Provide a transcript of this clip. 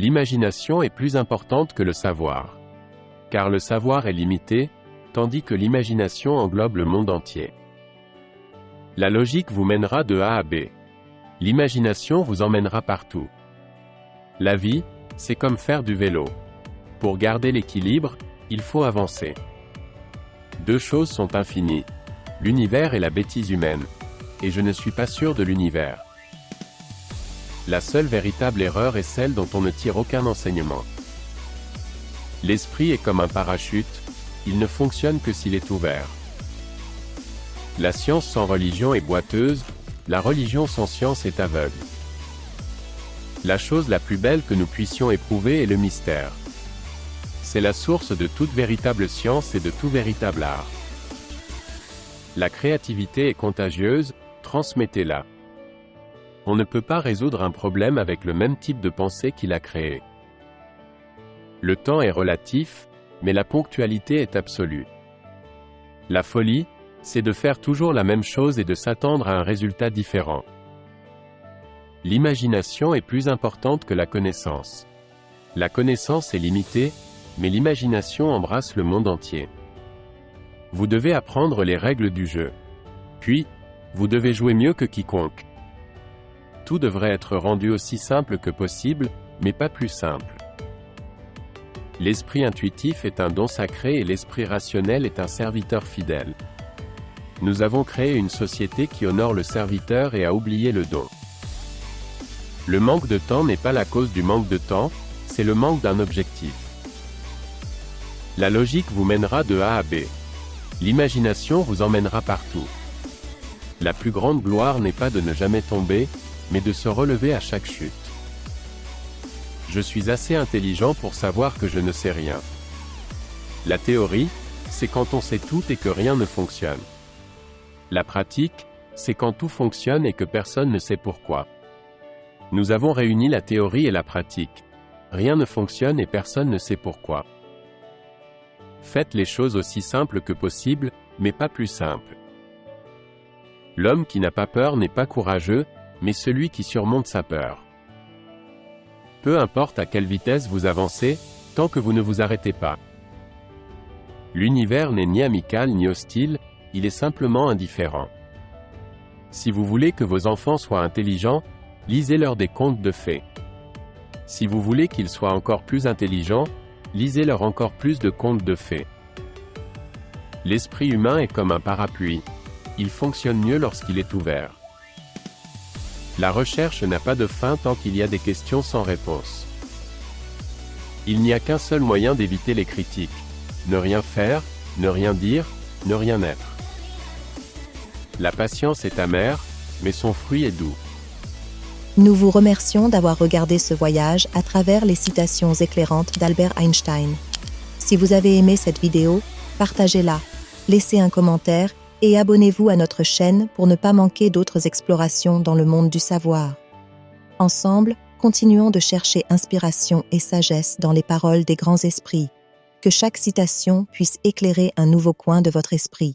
L'imagination est plus importante que le savoir. Car le savoir est limité, tandis que l'imagination englobe le monde entier. La logique vous mènera de A à B. L'imagination vous emmènera partout. La vie, c'est comme faire du vélo. Pour garder l'équilibre, il faut avancer. Deux choses sont infinies. L'univers et la bêtise humaine. Et je ne suis pas sûr de l'univers. La seule véritable erreur est celle dont on ne tire aucun enseignement. L'esprit est comme un parachute, il ne fonctionne que s'il est ouvert. La science sans religion est boiteuse, la religion sans science est aveugle. La chose la plus belle que nous puissions éprouver est le mystère. C'est la source de toute véritable science et de tout véritable art. La créativité est contagieuse, transmettez-la. On ne peut pas résoudre un problème avec le même type de pensée qu'il a créé. Le temps est relatif, mais la ponctualité est absolue. La folie, c'est de faire toujours la même chose et de s'attendre à un résultat différent. L'imagination est plus importante que la connaissance. La connaissance est limitée, mais l'imagination embrasse le monde entier. Vous devez apprendre les règles du jeu. Puis, vous devez jouer mieux que quiconque. Tout devrait être rendu aussi simple que possible, mais pas plus simple. L'esprit intuitif est un don sacré et l'esprit rationnel est un serviteur fidèle. Nous avons créé une société qui honore le serviteur et a oublié le don. Le manque de temps n'est pas la cause du manque de temps, c'est le manque d'un objectif. La logique vous mènera de A à B. L'imagination vous emmènera partout. La plus grande gloire n'est pas de ne jamais tomber, mais de se relever à chaque chute. Je suis assez intelligent pour savoir que je ne sais rien. La théorie, c'est quand on sait tout et que rien ne fonctionne. La pratique, c'est quand tout fonctionne et que personne ne sait pourquoi. Nous avons réuni la théorie et la pratique. Rien ne fonctionne et personne ne sait pourquoi. Faites les choses aussi simples que possible, mais pas plus simples. L'homme qui n'a pas peur n'est pas courageux, mais celui qui surmonte sa peur. Peu importe à quelle vitesse vous avancez, tant que vous ne vous arrêtez pas. L'univers n'est ni amical ni hostile, il est simplement indifférent. Si vous voulez que vos enfants soient intelligents, lisez-leur des contes de fées. Si vous voulez qu'ils soient encore plus intelligents, lisez-leur encore plus de contes de fées. L'esprit humain est comme un parapluie. Il fonctionne mieux lorsqu'il est ouvert. La recherche n'a pas de fin tant qu'il y a des questions sans réponse. Il n'y a qu'un seul moyen d'éviter les critiques. Ne rien faire, ne rien dire, ne rien être. La patience est amère, mais son fruit est doux. Nous vous remercions d'avoir regardé ce voyage à travers les citations éclairantes d'Albert Einstein. Si vous avez aimé cette vidéo, partagez-la, laissez un commentaire et abonnez-vous à notre chaîne pour ne pas manquer d'autres explorations dans le monde du savoir. Ensemble, continuons de chercher inspiration et sagesse dans les paroles des grands esprits. Que chaque citation puisse éclairer un nouveau coin de votre esprit.